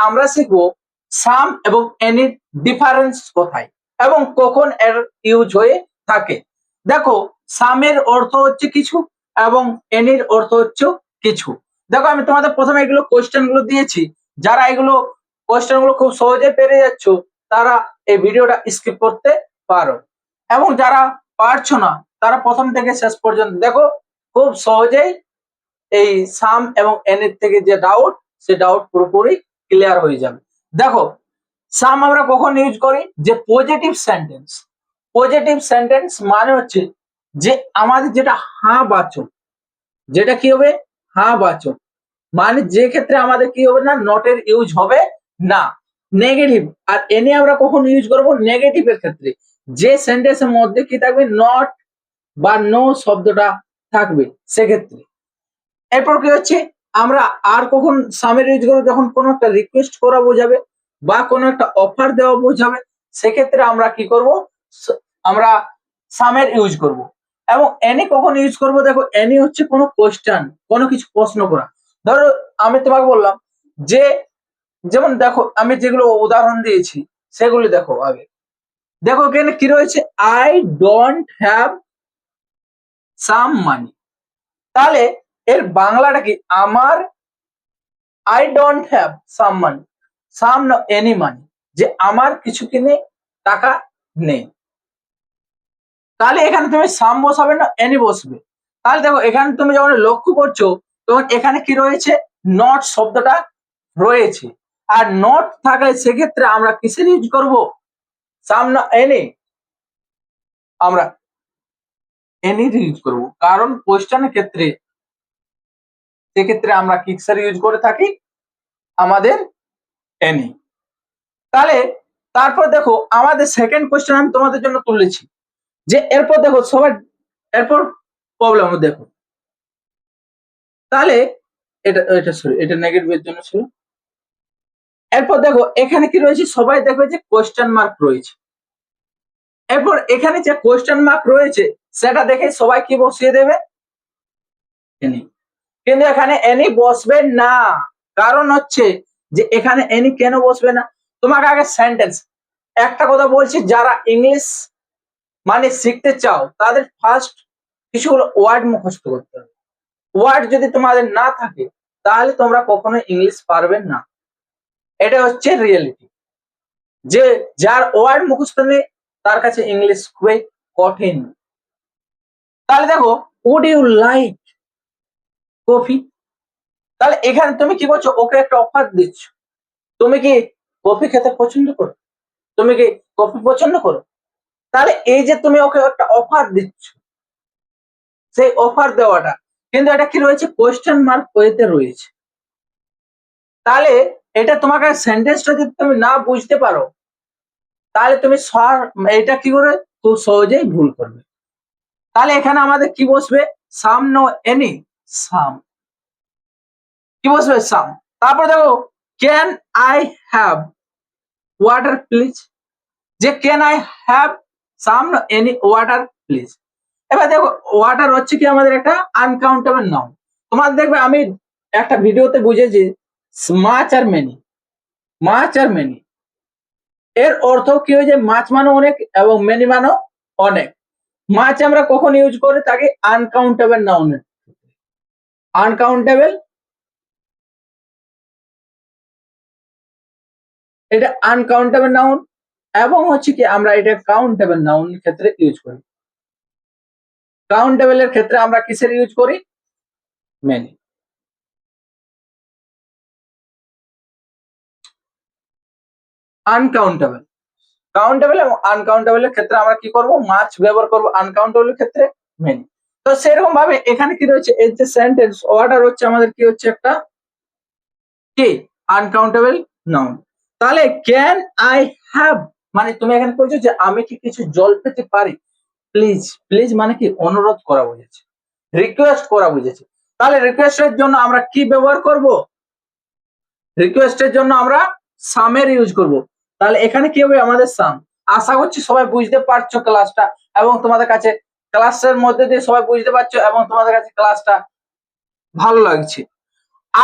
আমরা শিখবো সাম এবং এনির ডিফারেন্স কোথায় এবং কখন এর ইউজ হয়ে থাকে। দেখো, সামের অর্থ হচ্ছে কিছু এবং এনির অর্থ হচ্ছে কিছু। দেখো, আমি তোমাদের প্রথমে এগুলো কোয়েশ্চেন গুলো দিয়েছি। যারা এগুলো কোয়েশ্চেন গুলো খুব সহজে পেরে যাচ্ছ তারা এই ভিডিওটা স্কিপ করতে পারো, এবং যারা পারছো না তারা প্রথম থেকে শেষ পর্যন্ত দেখো। খুব সহজেই এই সাম এবং এনের থেকে যে ডাউট, সে ডাউট পুরোপুরি ক্লিয়ার হয়ে যাবে। দেখো, সাম আমরা কখন ইউজ করি? যে পজিটিভ সেন্টেন্স। পজিটিভ সেন্টেন্স মানে হচ্ছে যে আমাদের যেটা হ্যাঁ বাচক, যেটা কি হবে? হ্যাঁ বাচক, মানে যে ক্ষেত্রে আমাদের কি হবে না, নটের ইউজ হবে না। নেগেটিভ। আর এনে আমরা কখন ইউজ করব? নেগেটিভের ক্ষেত্রে, যে সেন্টেন্সের মধ্যে কি থাকবে? নট বা নো শব্দটা থাকবে সেক্ষেত্রে। এরপর কি হচ্ছে, আমরা আর কখন সামের ইউজ করবো? যখন কোনো একটা রিকোয়েস্ট করা বোঝাবে বা কোনো একটা অফার দেওয়া বোঝাবে, সেক্ষেত্রে আমরা কি করব? আমরা সামের ইউজ করব। এবং এনি কখন ইউজ করব? দেখো, এনি হচ্ছে কোনো কোয়েশ্চেন, কোনো কিছু প্রশ্ন করা। ধরো আমি তোমাকে বললাম যে, যেমন দেখো আমি যেগুলো উদাহরণ দিয়েছি সেগুলি দেখো আগে। দেখো এখানে কি রয়েছে? আই ডোন্ট হ্যাভ সাম মানি। তাহলে এর বাংলাটা কি? আমার আই ডোন্ট হ্যাভ সাম মানি, সাম না এনি মানি, যে আমার কিছু কিনে টাকা নেই। তাহলে এখানে তুমি সাম বসাবে না এনি বসবে? তাহলে দেখো, এখানে তুমি যখন লক্ষ্য করছো তখন এখানে কি রয়েছে? নট শব্দটা রয়েছে। আর নট থাকলে সেক্ষেত্রে আমরা কিসের ইউজ করব? সাম না এনি? আমরা এনির ইউজ করব, কারণ কোয়েশ্চেনের ক্ষেত্রে সেক্ষেত্রে আমরা কিসের ইউজ করে থাকি? আমাদের এনি। তাহলে তারপর দেখো, আমাদের সেকেন্ড কোয়েশ্চেন আমি তোমাদের জন্য তুলেছি, যে এরপর দেখো সবাই, এরপর প্রবলেম দেখো। তাহলে এটা এটা সরি, এটা নেগেটিভের জন্য ছিল। এরপর দেখো এখানে কি রয়েছে? সবাই দেখবে যে কোয়েশ্চেন মার্ক রয়েছে। এরপর এখানে যে কোয়েশ্চেন মার্ক রয়েছে সেটা দেখে সবাই কি বসিয়ে দেবে? এনি। কিন্তু এখানে এনি বসবে না। কারণ হচ্ছে যে এখানে এনি কেন বসবে না? তোমাকে আগে সেন্টেন্স, একটা কথা বলছি, যারা ইংলিশ মানে শিখতে চাও তাদের ফার্স্ট কিছু ওয়ার্ড মুখস্থ করতে হবে। ওয়ার্ড যদি তোমাদের না থাকে তাহলে তোমরা কখনো ইংলিশ পারবে না। এটা হচ্ছে রিয়েলিটি, যে যার ওয়ার্ড মুখস্থ নেই তার কাছে ইংলিশ খুবই কঠিন। তাহলে দেখো, উড ইউ লাইক কফি? তাহলে এখানে তুমি কি করছো? ওকে একটা অফার দিচ্ছ। তুমি কি কফি খেতে পছন্দ করো? তুমি কি কফি পছন্দ করো? তাহলে এই যে তুমি ওকে একটা অফার দিচ্ছ, সেই অফার দেওয়াটা কিন্তু এটা কি রয়েছে? কোয়েশ্চেন মার্ক ওয়েতে রয়েছে। তাহলে এটা তোমাকে সেন্টেন্সটা যদি তুমি না বুঝতে পারো তাহলে তুমি এটা কি করে খুব সহজেই ভুল করবে। তাহলে এখানে আমাদের কি বসবে? Some no any? সাম। কি বসবে? সাম। তারপর দেখো, can I have water please? যে can I have some no any water please? এবার দেখো, ওয়াটার হচ্ছে কি আমাদের একটা আনকাউন্টেবল নাউন। তোমার দেখবে আমি একটা ভিডিওতে বুঝেছি, মাছ are many. Much are many এর অর্থ কি হয়েছে? মাছ মানে অনেক এবং মেনি মানে অনেক। মাছ আমরা কখন ইউজ করে থাকি? আনকাউন্টেবল নাউনের। আনকাউন্টেবল, এটা আনকাউন্টেবল নাউন, এবং হচ্ছে কি আমরা এটা কাউন্টেবল নাউন ক্ষেত্রে ইউজ করি। কাউন্টেবল এর ক্ষেত্রে আমরা কিসের ইউজ করি? মেনি। আনকাউন্টেবল, কাউন্টেবল এবং আনকাউন্টেবল এর ক্ষেত্রে আমরা কি করব? মাছ ব্যবহার করব। আনকাউন্টেবল এর ক্ষেত্রে মেনি। তো সেরকম ভাবে এখানে কি রয়েছে? এই যে সেন্টেন্স অর্ডার হচ্ছে আমাদের কি হচ্ছে? একটা কি আনকাউন্টেবল নাউন। তাহলে ক্যান আই হ্যাভ মানে তুমি এখানে বলছো যে আমি কি কিছু জল পেতে পারি? প্লিজ, প্লিজ মানে কি? অনুরোধ করা বুঝেছে, রিকোয়েস্ট করা বুঝেছে। তাহলে রিকোয়েস্টের জন্য আমরা কি ব্যবহার করব? রিকোয়েস্টের জন্য আমরা সামের ইউজ করব। তাহলে এখানে কি হবে? আমাদের সাম। আশা করছি সবাই বুঝতে পারছো ক্লাসটা, এবং তোমাদের কাছে ক্লাসের মধ্যে দিয়ে সবাই বুঝতে পারছো এবং তোমাদের কাছে ক্লাসটা ভালো লাগছে।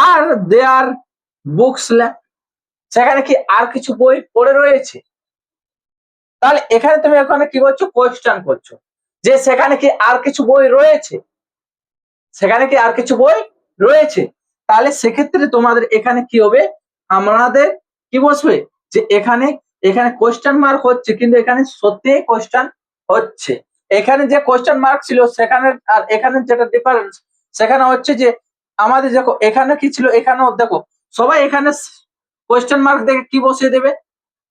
আর দেয়ার বুকস লেফট? সেখানে কি আর কিছু বই পড়ে রয়েছে? তাহলে এখানে তুমি এখানে কি করছো, কোয়েশ্চেন করছো যে সেখানে কি আর কিছু বই রয়েছে, সেখানে কি আর কিছু বই রয়েছে। তাহলে সেক্ষেত্রে তোমাদের এখানে কি হবে, আমাদের কি বসবে যে এখানে এখানে কোয়েশ্চেন মার্ক হচ্ছে, কিন্তু এখানে সত্যি কোয়েশ্চেন হচ্ছে। এখানে যে কোয়েশ্চেন মার্ক ছিল সেখানে আর এখানে যেটা ডিফারেন্স, সেখানে হচ্ছে যে আমাদের দেখো এখানে কি ছিল, এখানেও দেখো সবাই এখানে কোয়েশ্চেন মার্ক দেখে কি বসিয়ে দেবে,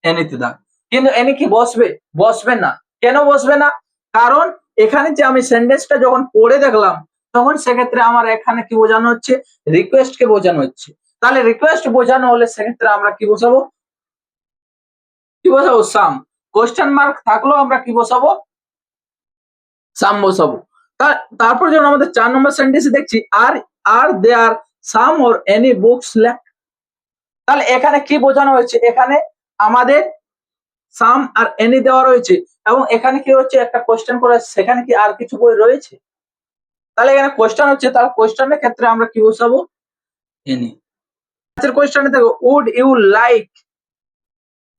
এনিতে দাগ। কিন্তু এনি কি বসবে, বসবে না। কেন বসবে না? কারণ এখানে যে আমি সেন্টেন্সটা যখন পড়ে দেখলাম, তখন সেক্ষেত্রে আমার এখানে কি বোঝানো হচ্ছে, রিকোয়েস্ট কে বোঝানো হচ্ছে। তাহলে রিকোয়েস্ট বোঝানো হলে সেক্ষেত্রে আমরা কি বসাবো, কি বসাবো, সাম। কোয়েশ্চেন মার্ক থাকলেও আমরা কি বসাবো, সাম বসাবো। তারপর যখন আমাদের 4 নম্বর সেন্টেন্সে দেখছি আর আর দেয়ার সাম অর এনি বুকস লেফট। তাহলে এখানে কি বোঝানো হয়েছে, এখানে আমাদের সাম আর এনি দেওয়া রয়েছে এবং এখানে কি হচ্ছে একটা কোশ্চেন করে, সেখানে কি আর কিছু বই রয়েছে। তাহলে এখানে কোশ্চেন হচ্ছে, তাহলে কোশ্চেনের ক্ষেত্রে আমরা কি বসাবো, এনি। আজকের কোশ্চেনে দেখো, would you like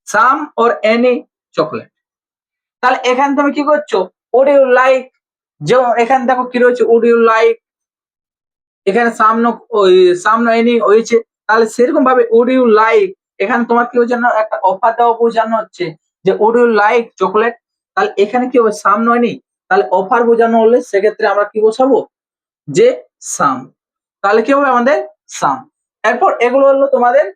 some or any chocolate. তাহলে এখানে তুমি কি করছো, উড ইউ লাইক, যে এখানে দেখো কি রয়েছে, উড ইউ লাইক, এখানে সামনে ওই সামনে এনি হয়েছে। তাহলে সেরকম ভাবে উড ইউ লাইক, এখানে তোমার কি বোঝানো, একটা অফার দেওয়া বোঝানো হচ্ছে যে উড ইউ লাইক চকলেট। তাহলে এখানে কি হবে, সামনে এনি, তাহলে অফার বোঝানো হলে সেক্ষেত্রে আমরা কি বসাবো, যে সাম। তাহলে কি হবে আমাদের সাম। এরপর এগুলো হলো তোমাদের,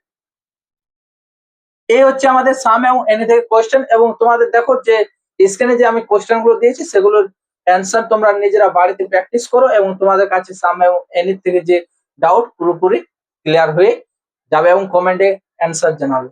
এই হচ্ছে আমাদের সাম এবং এনি থেকে কোশ্চেন। এবং তোমাদের দেখো যে স্ক্রিনে যে আমি কোশ্চেন গুলো দিয়েছি সেগুলোর অ্যান্সার তোমরা নিজেরা বাড়িতে প্র্যাকটিস করো, এবং তোমাদের কাছে সাম এবং এনি থেকে যে ডাউট পুরোপুরি ক্লিয়ার হয়ে যাবে, এবং কমেন্টে অ্যান্সার জানাবে।